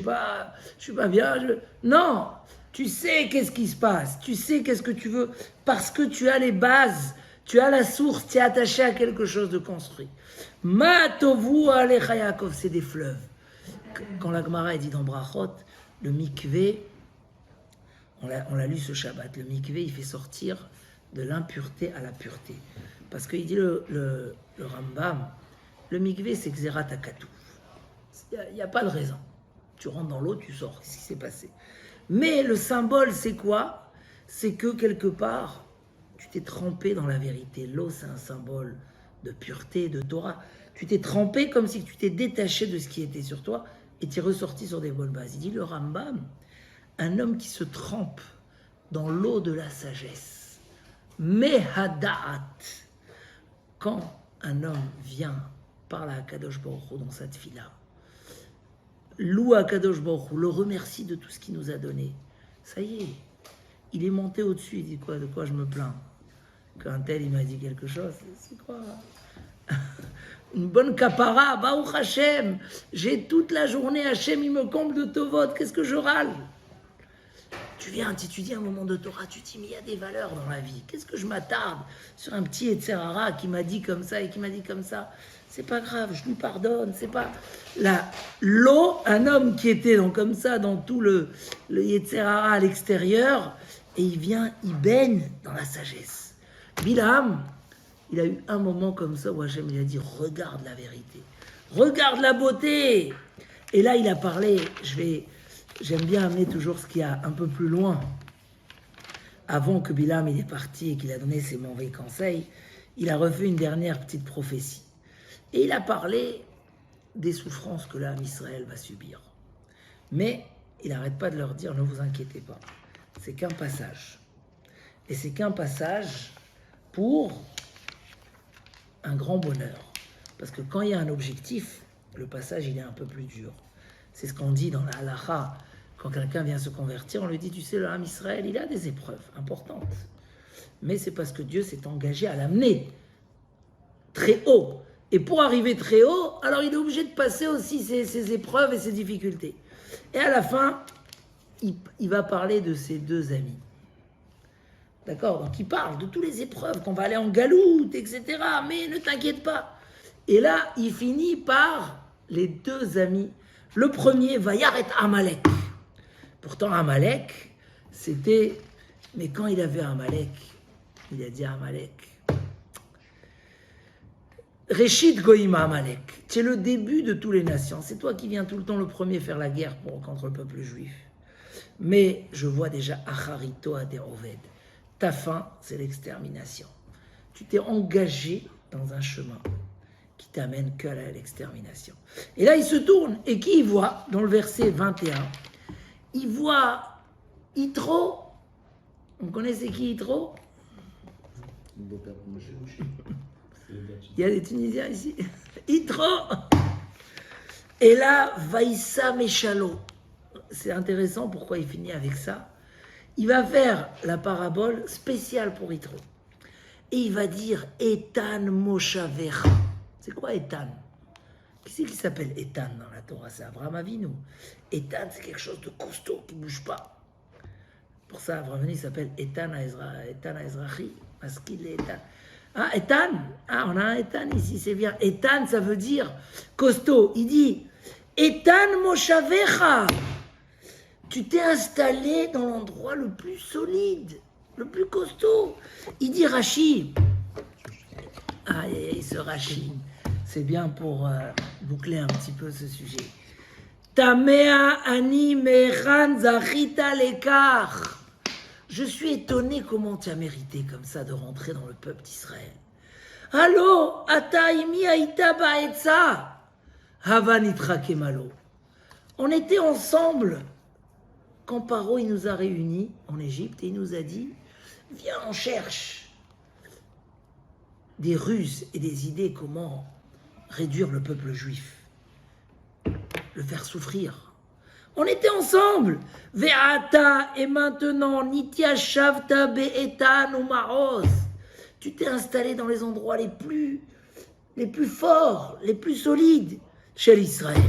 suis pas bien. Non, tu sais qu'est-ce qui se passe, tu sais qu'est-ce que tu veux, parce que tu as les bases, tu as la source, tu es attaché à quelque chose de construit. Ma tovu alecha Yaakov, c'est des fleuves. Quand la Gemara est dit dans Brachot, le mikvé, on l'a lu ce Shabbat, le mikvé, il fait sortir de l'impureté à la pureté. Parce qu'il dit le Rambam, le mikvé, c'est Xerat HaKatuv. Il n'y a pas de raison. Tu rentres dans l'eau, tu sors. Qu'est-ce qui s'est passé? Mais le symbole, c'est quoi? c'est que quelque part, tu t'es trempé dans la vérité. L'eau, c'est un symbole de pureté, de Torah. Tu t'es trempé comme si tu t'es détaché de ce qui était sur toi et tu es ressorti sur des bonnes bases. Il dit le Rambam, un homme qui se trempe dans l'eau de la sagesse, Mehadaat, quand un homme vient parler à Kadosh Baruch Hu dans cette fila, loue à Kadosh Baruch Hu, le remercie de tout ce qu'il nous a donné, ça y est, il est monté au-dessus, il dit quoi, de quoi je me plains? Qu'un tel il m'a dit quelque chose, c'est quoi? Une bonne kapara, Baruch Hashem, j'ai toute la journée, Hashem il me comble de tovot, qu'est-ce que je râle? Tu viens, tu étudies un moment de Torah, tu te dis, mais il y a des valeurs dans la vie. Qu'est-ce que je m'attarde sur un petit Yetzerara qui m'a dit comme ça et qui m'a dit comme ça? C'est pas grave, je lui pardonne. C'est pas l'eau, un homme qui était comme ça dans tout le Yetzerara à l'extérieur, et il vient, il baigne dans la sagesse. Bilam, il a eu un moment comme ça où Hachem lui a dit, regarde la vérité, regarde la beauté. Et là, il a parlé, j'aime bien amener toujours ce qu'il y a un peu plus loin. Avant que Bilam il est parti et qu'il a donné ses mauvais conseils, il a refait une dernière petite prophétie. Et il a parlé des souffrances que l'âme Israël va subir. Mais il n'arrête pas de leur dire, ne vous inquiétez pas, c'est qu'un passage. Et c'est qu'un passage pour un grand bonheur. Parce que quand il y a un objectif, le passage il est un peu plus dur. C'est ce qu'on dit dans la halacha. Quand quelqu'un vient se convertir, on lui dit, tu sais, le Ham Israël, il a des épreuves importantes. Mais c'est parce que Dieu s'est engagé à l'amener très haut. Et pour arriver très haut, alors il est obligé de passer aussi ses épreuves et ses difficultés. Et à la fin, il va parler de ses deux amis. D'accord? Donc il parle de toutes les épreuves, qu'on va aller en galoute, etc. Mais ne t'inquiète pas. Et là, il finit par les deux amis. Le premier va Yaret Amalek. Pourtant, Amalek, c'était... Mais quand il avait Amalek, il a dit à Amalek, Réchit Goïma Amalek, c'est le début de toutes les nations. C'est toi qui viens tout le temps le premier faire la guerre contre le peuple juif. Mais je vois déjà Acharito Aderoved. Ta fin, c'est l'extermination. Tu t'es engagé dans un chemin qui t'amène que à l'extermination. Et là, il se tourne. Et qui il voit? Dans le verset 21, il voit Yitro. On connaît c'est qui Yitro? Il y a des Tunisiens ici. Yitro. Et là, Vaïssa Meshalo. C'est intéressant pourquoi il finit avec ça. Il va faire la parabole spéciale pour Yitro. Et il va dire Etan Moshavecha. C'est quoi Etan? Qui c'est qui s'appelle Etan dans la Torah? C'est Abraham Avinu. Etan, c'est quelque chose de costaud qui ne bouge pas. Pour ça, Abraham Avinu s'appelle Etan Ezrahi. Parce qu'il est Etan. Ah, Etan. Ah, on a un Etan ici, c'est bien. Etan, ça veut dire costaud. Il dit Etan Moshavecha. Tu t'es installé dans l'endroit le plus solide, le plus costaud. Il dit Rashi. Ah, ce Rashi. C'est bien pour boucler un petit peu ce sujet. Tamea ani meran zachita lekar. Je suis étonné comment tu as mérité comme ça de rentrer dans le peuple d'Israël. Allo, ataimi aita baetza. Havanitra kemalo. On était ensemble quand Paro il nous a réunis en Égypte et il nous a dit, viens, on cherche des ruses et des idées comment réduire le peuple juif, le faire souffrir. On était ensemble. Ve'ata, et maintenant, Nitya Shavta Be'etan ou Maros. Tu t'es installé dans les endroits les plus forts, les plus solides chez l'Israël.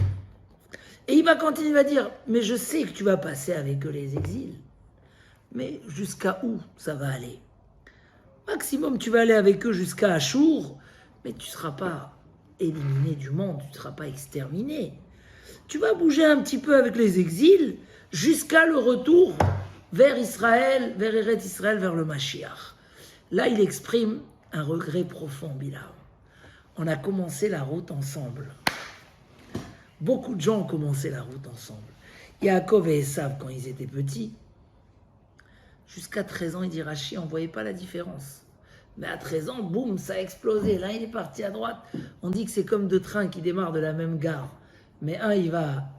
Et il va continuer, il va dire, mais je sais que tu vas passer avec eux les exils. Mais jusqu'à où ça va aller? Maximum, tu vas aller avec eux jusqu'à Achour, mais tu ne seras pas éliminé du monde, tu ne seras pas exterminé. Tu vas bouger un petit peu avec les exils jusqu'à le retour vers Israël, vers Eretz Israël, vers le Mashiach. Là, il exprime un regret profond, Bilam. On a commencé la route ensemble. Beaucoup de gens ont commencé la route ensemble. Yaakov et Esav, quand ils étaient petits, Jusqu'à 13 ans, il dit Rachi, on ne voyait pas la différence. Mais à 13 ans, boum, ça a explosé. L'un, il est parti à droite. On dit que c'est comme deux trains qui démarrent de la même gare. Mais un, il va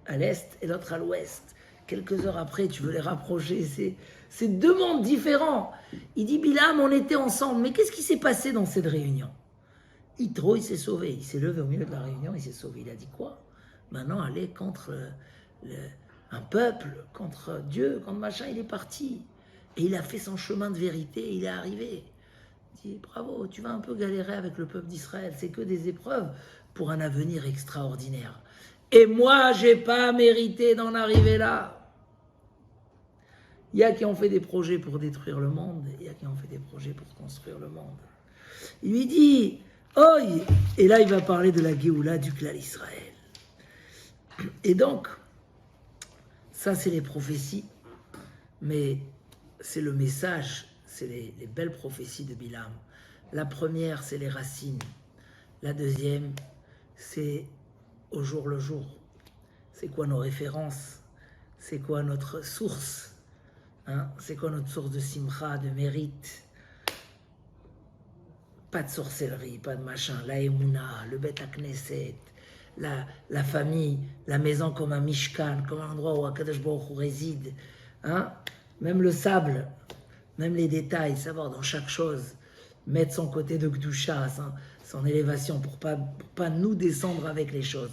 à l'est et l'autre à l'ouest. Quelques heures après, tu veux les rapprocher. C'est deux mondes différents. Il dit, Bilam, on était ensemble. Mais qu'est-ce qui s'est passé dans cette réunion? Yitro, il s'est sauvé. Il s'est levé au milieu de la réunion, il s'est sauvé. Il a dit quoi? Maintenant, aller contre un peuple, contre Dieu, contre machin, il est parti. Et il a fait son chemin de vérité, il est arrivé. Il dit, bravo, tu vas un peu galérer avec le peuple d'Israël. C'est que des épreuves pour un avenir extraordinaire. Et moi, j'ai pas mérité d'en arriver là. Il y a qui ont fait des projets pour détruire le monde, il y a qui ont fait des projets pour construire le monde. Il lui dit, oi, et là il va parler de la Géoula du clan Israël. Et donc, ça c'est les prophéties, mais c'est le message, c'est les belles prophéties de Bilam. La première, c'est les racines. La deuxième, c'est au jour le jour. C'est quoi nos références? C'est quoi notre source? C'est quoi notre source de simcha, de mérite? Pas de sorcellerie, pas de machin. La Emouna, le Bet HaKnesset, la famille, la maison comme un Mishkan, comme un endroit où Akadosh Baruch Hu réside. Même le sable, même les détails, savoir dans chaque chose, mettre son côté de Gdusha, son élévation, pour pas nous descendre avec les choses.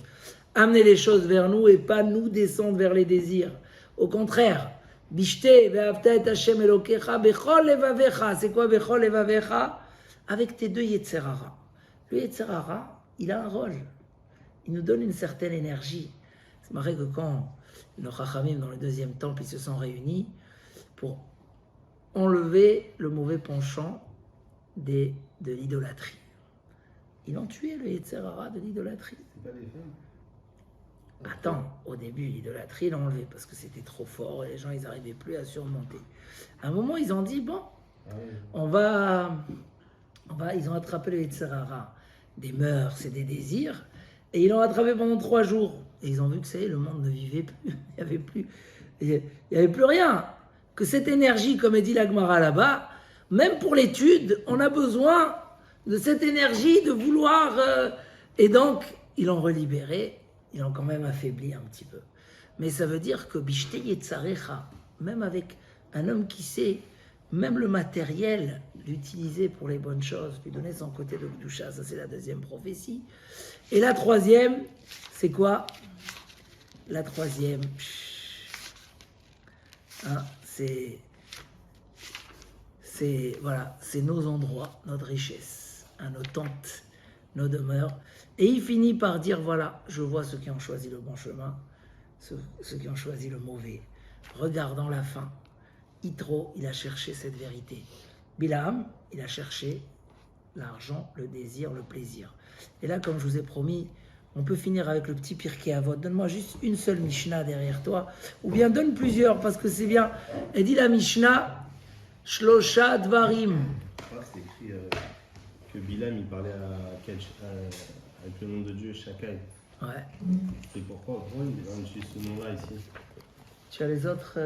Amener les choses vers nous et pas nous descendre vers les désirs. Au contraire, Bishte, ve'avta et Hashem Elokecha, bechol levavecha. C'est quoi bechol levavecha? Avec tes deux Yetzerara. Le Yetzerara, il a un rôle. Il nous donne une certaine énergie. C'est marrant que quand nos Chachamim, dans le deuxième temple, ils se sont réunis pour enlever le mauvais penchant de l'idolâtrie. Ils ont tué le Yetzerara de l'idolâtrie. C'est pas des femmes. Attends, au début, l'idolâtrie, ils l'ont enlevé parce que c'était trop fort et les gens, ils n'arrivaient plus à surmonter. À un moment, ils ont dit, bon, ils ont attrapé le Yetzerara, des mœurs et des désirs, et ils l'ont attrapé pendant 3 jours. Et ils ont vu que ça y est, le monde ne vivait plus, il n'y avait plus rien. Que cette énergie, comme est dit la Gemara là-bas, même pour l'étude, on a besoin de cette énergie, de vouloir... et donc, ils l'ont relibéré. Ils ont quand même affaibli un petit peu. Mais ça veut dire que Bishte Yetzarecha, même avec un homme qui sait, même le matériel, l'utiliser pour les bonnes choses, lui donner son côté de Gdusha, ça c'est la deuxième prophétie. Et la troisième, c'est quoi? La troisième, c'est nos endroits, notre richesse, nos tentes, nos demeures. Et il finit par dire, voilà, je vois ceux qui ont choisi le bon chemin, ceux qui ont choisi le mauvais. Regardant la fin, Yitro, il a cherché cette vérité. Bilam, il a cherché l'argent, le désir, le plaisir. Et là, comme je vous ai promis, on peut finir avec le petit Pirkei Avot. Donne-moi juste une seule Mishnah derrière toi, ou bien donne plusieurs, parce que c'est bien. Elle dit la Mishnah, Shlosha Dvarim. Je crois que c'est écrit que Bilam, il parlait avec le nom de Dieu, Shakai. Ouais. Et pourquoi on utilise ce nom-là ici? Tu as les autres...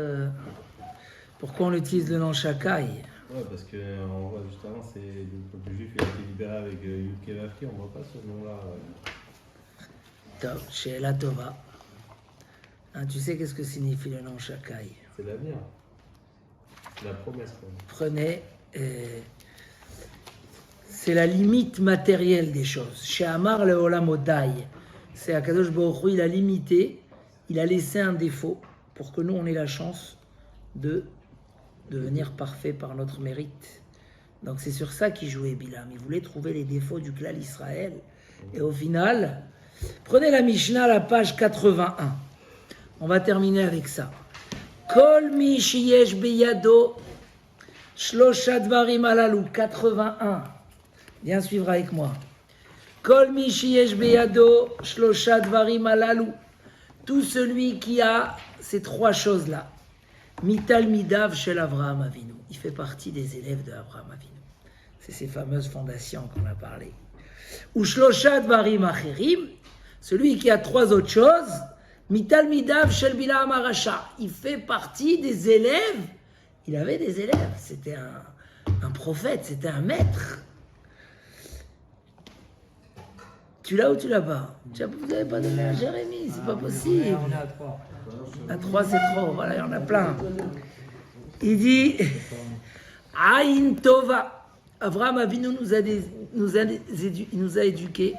Pourquoi on utilise le nom Shakai? Ouais, parce qu'on voit juste avant, c'est le peuple juif qui a été libéré avec Yud Kevavki, on voit pas ce nom-là. Tov, She'ela Tova. Tu sais qu'est-ce que signifie le nom Shakai? C'est l'avenir. C'est la promesse. Quoi. Prenez... c'est la limite matérielle des choses. Chez Amar le Olam Odai, c'est Akadosh Baruch Hu, il a limité, il a laissé un défaut pour que nous on ait la chance de devenir parfait par notre mérite. Donc c'est sur ça qu'il jouait Bilam. Il voulait trouver les défauts du clan Israël. Et au final, prenez la Mishnah, la page 81. On va terminer avec ça. Kol mi sheyesh beyado shlosha dvarim halalu, 81. Viens suivre avec moi. Kol mi sheyesh beyado shlosha dvarim halalu. Tout celui qui a ces 3 choses-là. Mital midav shel Avraham Avinu. Il fait partie des élèves de Avraham Avinu. C'est ces fameuses fondations qu'on a parlé. Ou shlosha dvarim acherim. Celui qui a 3 autres choses. Mital midav shel Bilam Arasha. Il fait partie des élèves Il avait des élèves, c'était un prophète, c'était un maître. Tu l'as ou tu l'as pas? Vous n'avez pas donné à Jérémie, c'est pas possible. On est à 3. À 3, c'est trop, voilà, il y en a plein. Il dit Aïn Tova. Avraham Avinu nous a éduqués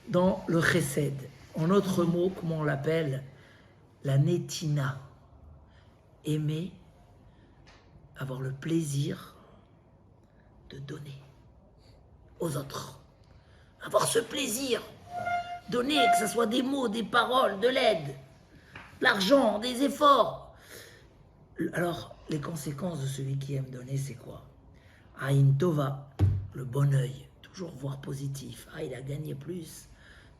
dans le chesed. En autre mot, comment on l'appelle? La netina. Aimer, avoir le plaisir de donner aux autres. Avoir ce plaisir. Donner, que ce soit des mots, des paroles, de l'aide, de l'argent, des efforts. Alors, les conséquences de celui qui aime donner, c'est quoi? Aïn Tova, le bon œil, toujours voir positif. Ah, il a gagné plus.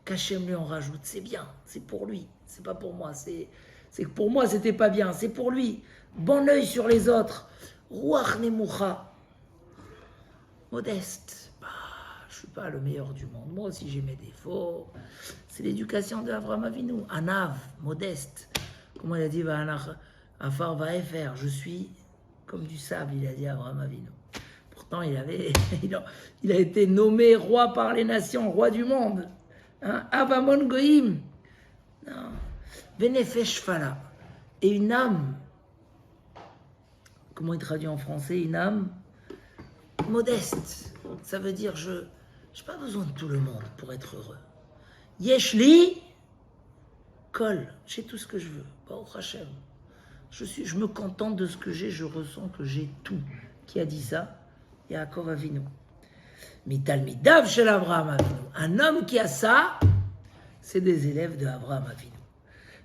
Qu'Hachem lui en rajoute, c'est bien, c'est pour lui, c'est pas pour moi, c'est que pour moi c'était pas bien, c'est pour lui. Bon œil sur les autres. Ruach Nemucha, modeste. Bah, je suis pas le meilleur du monde, moi aussi j'ai mes défauts. C'est l'éducation d'Avraham Avinu. Anav, modeste. Comment il a dit, Afar va faire, je suis comme du sable, il a dit Avraham Avinu. Pourtant il a été nommé roi par les nations, roi du monde. Hein? Avamon Goïm. Non. Benefesh Fala. Et une âme, comment il traduit en français, une âme modeste. Ça veut dire, je n'ai pas besoin de tout le monde pour être heureux. Yeshli, Kol, j'ai tout ce que je veux. Baruch Hashem. Je me contente de ce que j'ai, je ressens que j'ai tout. Qui a dit ça? Yaakov Avinu. Mitalmidav shel Avraham Avinu. Un homme qui a ça, c'est des élèves de Avraham Avinu.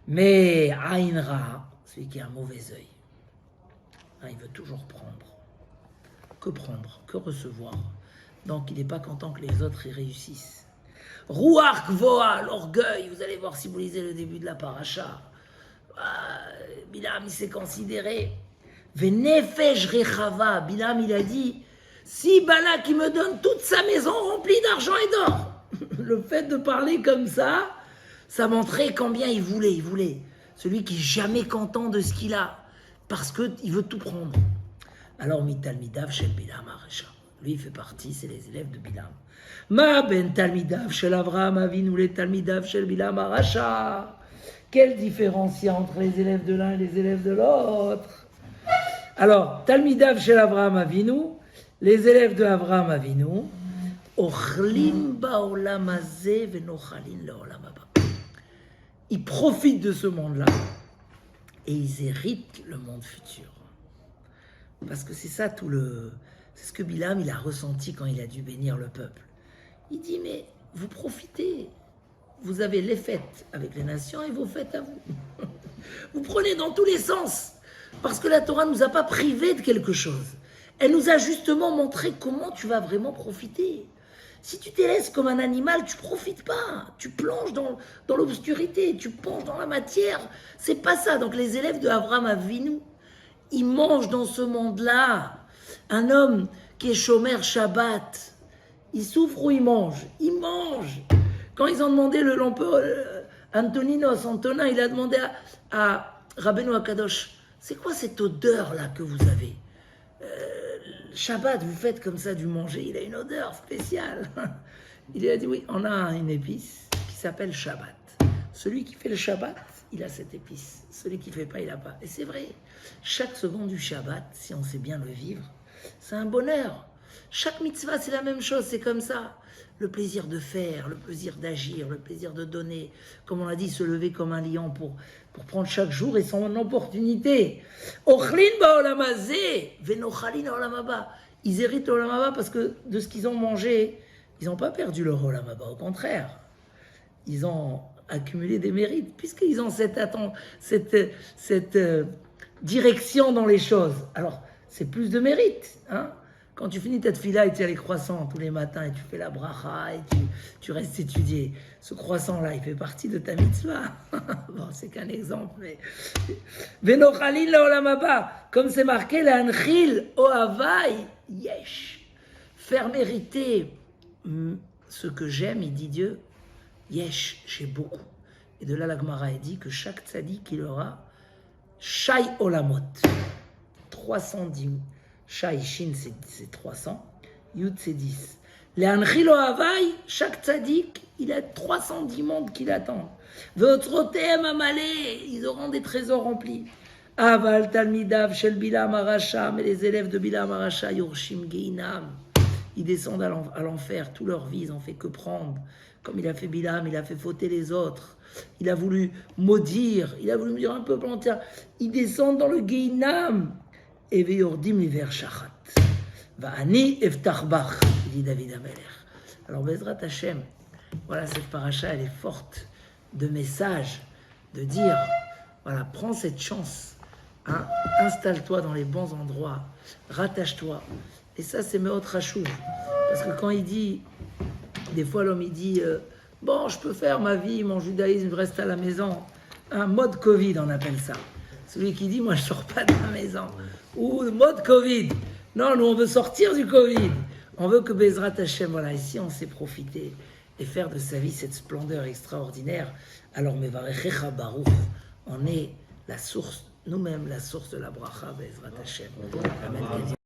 Mais Aïn Ra, celui qui a un mauvais œil, il veut toujours prendre, que recevoir. Donc il n'est pas content que les autres y réussissent. Ruach Voa, l'orgueil, vous allez voir si vous lisez le début de la paracha. Bilam, il s'est considéré. Venefesh Rechava, Bilam, il a dit, si Balak, il me donne toute sa maison remplie d'argent et d'or. Le fait de parler comme ça montrait combien il voulait. Celui qui est jamais content de ce qu'il a, parce qu'il veut tout prendre. Alors, Mitalmidav shel Bilam Aresha. Lui, il fait partie, c'est les élèves de Bilam. Ma ben Talmidav shel Avraham Avinu les Talmidav shel Bilam Aresha. Quelle différence il y a entre les élèves de l'un et les élèves de l'autre? Alors, Talmidav shel Avraham Avinu, les élèves de Avraham Avinu, Ochlim ba'olam hazeh venochalin le'olam haba. Ils profitent de ce monde-là et ils héritent le monde futur. Parce que c'est ça c'est ce que Bilam il a ressenti quand il a dû bénir le peuple. Il dit, mais vous profitez. Vous avez les fêtes avec les nations et vos fêtes à vous. Vous prenez dans tous les sens. Parce que la Torah ne nous a pas privés de quelque chose. Elle nous a justement montré comment tu vas vraiment profiter. Si tu te laisses comme un animal, tu profites pas. Tu plonges dans l'obscurité, tu plonges dans la matière. C'est pas ça. Donc les élèves de Avraham Avinu, ils mangent dans ce monde-là. Un homme qui est chômeur Shabbat, il souffre ou il mange? Il mange. Quand ils ont demandé Antonin, il a demandé à Rabbeinu Akadosh, c'est quoi cette odeur-là que vous avez? Shabbat, vous faites comme ça du manger, il a une odeur spéciale. Il a dit, oui, on a une épice qui s'appelle Shabbat. Celui qui fait le Shabbat, il a cette épice. Celui qui ne fait pas, il n'a pas. Et c'est vrai, chaque seconde du Shabbat, si on sait bien le vivre, c'est un bonheur. Chaque mitzvah, c'est la même chose, c'est comme ça. Le plaisir de faire, le plaisir d'agir, le plaisir de donner. Comme on l'a dit, se lever comme un lion pour prendre chaque jour et son opportunité. Ochlin ba'olam hazeh, venochalin olam haba. Ils héritent l'olam haba parce que de ce qu'ils ont mangé, ils n'ont pas perdu leur olam haba. Au contraire, ils ont accumulé des mérites puisqu'ils ont cette direction dans les choses. Alors, c'est plus de mérite, hein. Quand tu finis ta tefila et tu as les croissants tous les matins et tu fais la bracha et tu restes étudier, ce croissant-là, il fait partie de ta mitzvah. Bon, c'est qu'un exemple, mais... Venochalin le'olam haba, comme c'est marqué, l'anchil ohavai yesh. Faire mériter ce que j'aime, il dit Dieu, yesh, j'ai beaucoup. Et de là, la Gemara dit que chaque tzaddik, il aura shai olamot. 310. Shai, Shin, c'est 300. Yud, c'est 10. Les Anchilo Havai, chaque tzaddik, il a 310 mondes qui l'attendent. Veotrotem Amalé, ils auront des trésors remplis. Aval Talmidav, Shel Bilam Aracha, mais les élèves de Bilam Aracha, Yorshim Geinam, ils descendent à l'enfer, toute leur vie, ils n'ont fait que prendre. Comme il a fait Bilam, il a fait fauter les autres. Il a voulu maudire, il a voulu me dire un peuple entier. Ils descendent dans le Geinam. Et Veyordim l'hiver Shachat. Va'ani Eftarbach, dit David Ameler. Alors, Bezrat Hashem, voilà, cette paracha, elle est forte de messages, de dire, voilà, prends cette chance, hein, installe-toi dans les bons endroits, rattache-toi. Et ça, c'est Meot Rachouv. Parce que quand il dit, des fois l'homme il dit, bon, je peux faire ma vie, mon judaïsme reste à la maison. Un mode Covid, on appelle ça. Celui qui dit, moi, je ne sors pas de la maison. Ou mode Covid. Non, nous, on veut sortir du Covid. On veut que Bezrat Hashem, voilà, ici, on sait profiter et faire de sa vie cette splendeur extraordinaire. Alors, Mevarechecha Baruch, on est la source, nous-mêmes, la source de la bracha, Bezrat Hashem. Amen.